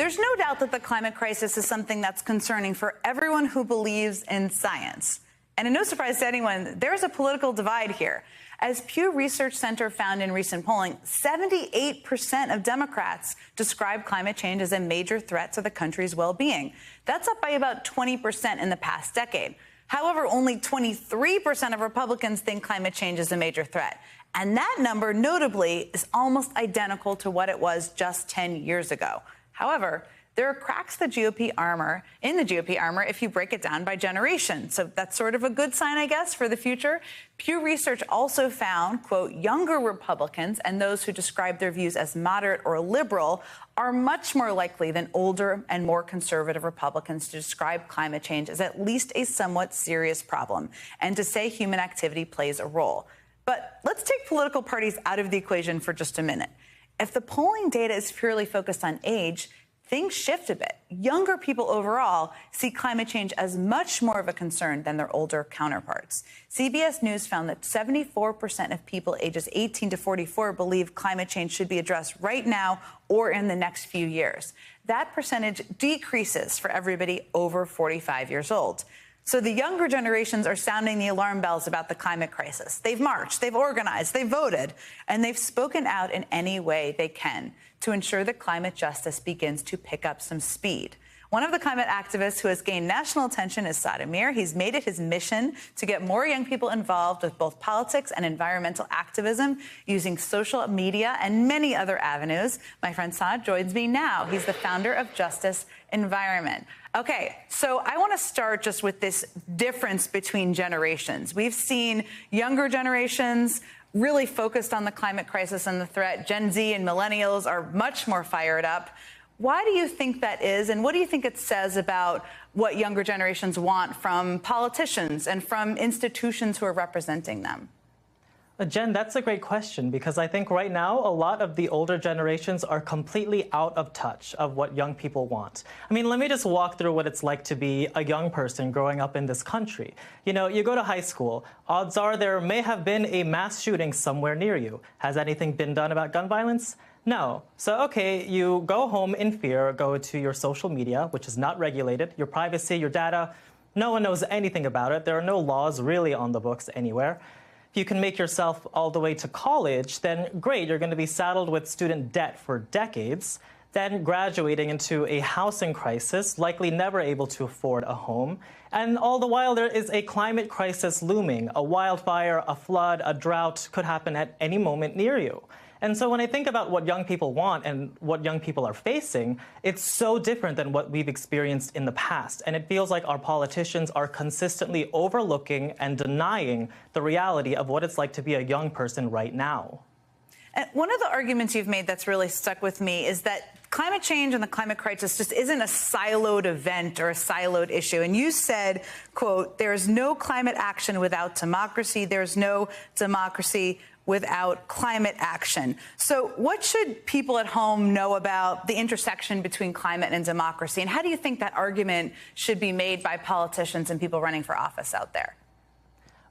There's no doubt that the climate crisis is something that's concerning for everyone who believes in science. And in no surprise to anyone, there's a political divide here. As Pew Research Center found in recent polling, 78% of Democrats describe climate change as a major threat to the country's well-being. That's up by about 20% in the past decade. However, only 23% of Republicans think climate change is a major threat. And that number, notably, is almost identical to what it was just 10 years ago. However, there are cracks in the GOP armor if you break it down by generation. So that's sort of a good sign, I guess, for the future. Pew Research also found, quote, younger Republicans and those who describe their views as moderate or liberal are much more likely than older and more conservative Republicans to describe climate change as at least a somewhat serious problem and to say human activity plays a role. But let's take political parties out of the equation for just a minute. If the polling data is purely focused on age, things shift a bit. Younger people overall see climate change as much more of a concern than their older counterparts. CBS News found that 74% of people ages 18 to 44 believe climate change should be addressed right now or in the next few years. That percentage decreases for everybody over 45 years old. So the younger generations are sounding the alarm bells about the climate crisis. They've marched, they've organized, they've voted, and they've spoken out in any way they can to ensure that climate justice begins to pick up some speed. One of the climate activists who has gained national attention is Saad Amir. He's made it his mission to get more young people involved with both politics and environmental activism using social media and many other avenues. My friend Saad joins me now. He's the founder of Justice Environment. Okay, so I want to start just with this difference between generations. We've seen younger generations really focused on the climate crisis and the threat. Gen Z and millennials are much more fired up. Why do you think that is, and what do you think it says about what younger generations want from politicians and from institutions who are representing them? Jen, that's a great question, because I think right now a lot of the older generations are completely out of touch of what young people want. I mean, let me just walk through what it's like to be a young person growing up in this country. You know, you go to high school, odds are there may have been a mass shooting somewhere near you. Has anything been done about gun violence? No. So, okay, you go home in fear, go to your social media, which is not regulated, your privacy, your data, no one knows anything about it. There are no laws really on the books anywhere. If you can make yourself all the way to college, then great, you're going to be saddled with student debt for decades, then graduating into a housing crisis, likely never able to afford a home. And all the while, there is a climate crisis looming. A wildfire, a flood, a drought could happen at any moment near you. And so when I think about what young people want and what young people are facing, it's so different than what we've experienced in the past. And it feels like our politicians are consistently overlooking and denying the reality of what it's like to be a young person right now. And one of the arguments you've made that's really stuck with me is that climate change and the climate crisis just isn't a siloed event or a siloed issue. And you said, quote, there's no climate action without democracy. There's no democracy without climate action. So what should people at home know about the intersection between climate and democracy? And how do you think that argument should be made by politicians and people running for office out there?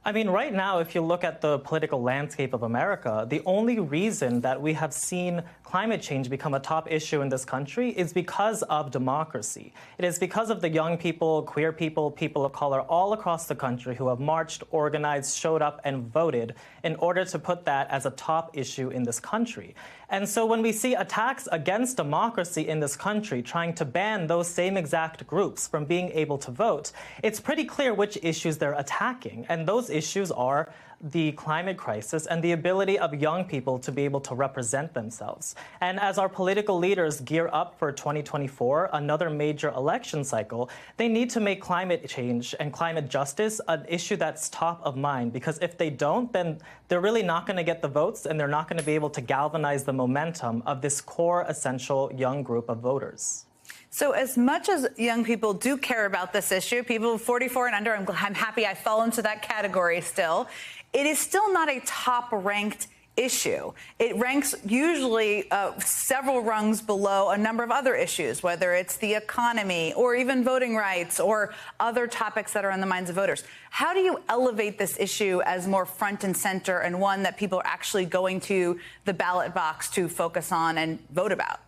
I mean, right now, if you look at the political landscape of America, the only reason that we have seen climate change become a top issue in this country is because of democracy. It is because of the young people, queer people, people of color all across the country who have marched, organized, showed up, and voted in order to put that as a top issue in this country. And so when we see attacks against democracy in this country trying to ban those same exact groups from being able to vote, it's pretty clear which issues they're attacking. And those issues are the climate crisis and the ability of young people to be able to represent themselves. And as our political leaders gear up for 2024, another major election cycle, they need to make climate change and climate justice an issue that's top of mind, because if they don't, then they're really not going to get the votes and they're not going to be able to galvanize the momentum of this core essential young group of voters. So as much as young people do care about this issue, people 44 and under, I'm happy I fall into that category still, it is still not a top-ranked issue. It ranks usually several rungs below a number of other issues, whether it's the economy or even voting rights or other topics that are on the minds of voters. How do you elevate this issue as more front and center and one that people are actually going to the ballot box to focus on and vote about?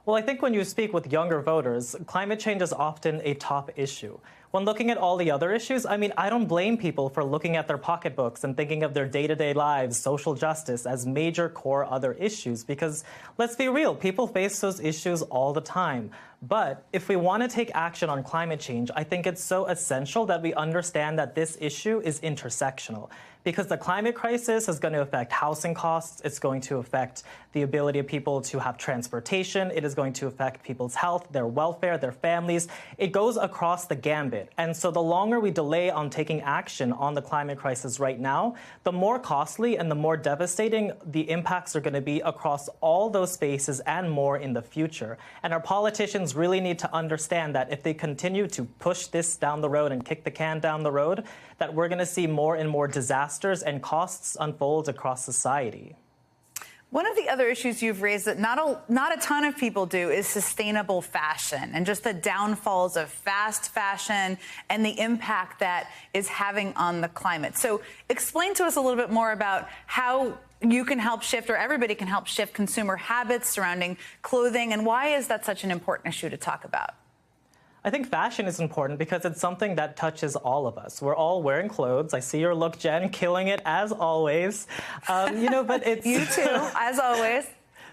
Well, I think when you speak with younger voters, climate change is often a top issue. When looking at all the other issues, I mean, I don't blame people for looking at their pocketbooks and thinking of their day-to-day lives, social justice, as major core other issues, because let's be real, people face those issues all the time. But if we want to take action on climate change, I think it's so essential that we understand that this issue is intersectional. Because the climate crisis is going to affect housing costs, it's going to affect the ability of people to have transportation, it is going to affect people's health, their welfare, their families. It goes across the gambit. And so the longer we delay on taking action on the climate crisis right now, the more costly and the more devastating the impacts are going to be across all those spaces and more in the future. And our politicians really need to understand that if they continue to push this down the road and kick the can down the road, that we're going to see more and more disasters and costs unfold across society. One of the other issues you've raised that not a ton of people do is sustainable fashion and just the downfalls of fast fashion and the impact that is having on the climate. So explain to us a little bit more about how you can help shift, or everybody can help shift, consumer habits surrounding clothing, and why is that such an important issue to talk about? I think fashion is important because it's something that touches all of us. We're all wearing clothes. I see your look, Jen, killing it as always. But it's you too, as always.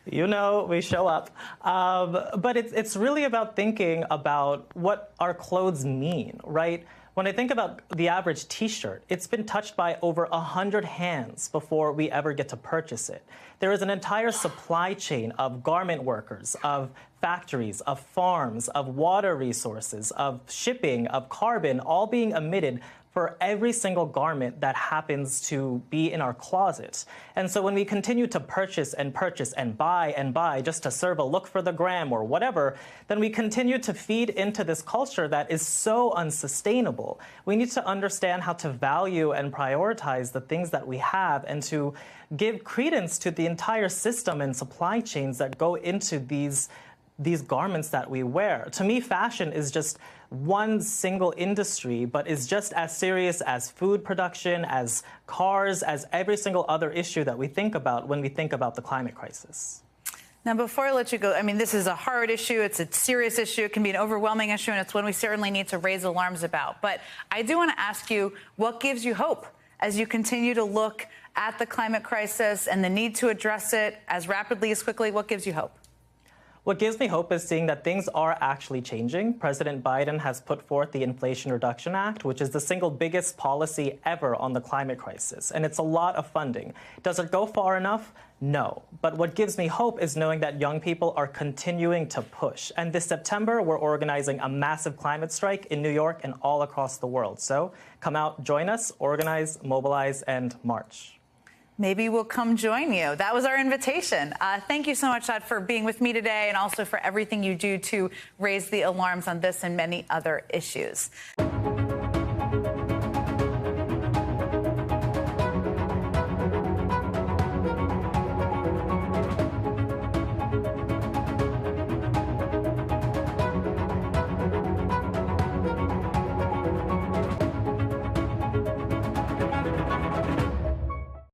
You know, we show up. But it's really about thinking about what our clothes mean, right? When I think about the average T-shirt, it's been touched by over 100 hands before we ever get to purchase it. There is an entire supply chain of garment workers, of factories, of farms, of water resources, of shipping, of carbon, all being emitted for every single garment that happens to be in our closet. And so when we continue to purchase and buy just to serve a look for the gram or whatever, then we continue to feed into this culture that is so unsustainable. We need to understand how to value and prioritize the things that we have and to give credence to the entire system and supply chains that go into these garments that we wear. To me, fashion is just one single industry, but is just as serious as food production, as cars, as every single other issue that we think about when we think about the climate crisis. Now, before I let you go, I mean, this is a hard issue. It's a serious issue. It can be an overwhelming issue, and it's one we certainly need to raise alarms about. But I do want to ask you, what gives you hope as you continue to look at the climate crisis and the need to address it as rapidly, as quickly? What gives you hope? What gives me hope is seeing that things are actually changing. President Biden has put forth the Inflation Reduction Act, which is the single biggest policy ever on the climate crisis. And it's a lot of funding. Does it go far enough? No. But what gives me hope is knowing that young people are continuing to push. And this September, we're organizing a massive climate strike in New York and all across the world. So come out, join us, organize, mobilize, and march. Maybe we'll come join you. That was our invitation. Thank you so much, Todd, for being with me today and also for everything you do to raise the alarms on this and many other issues.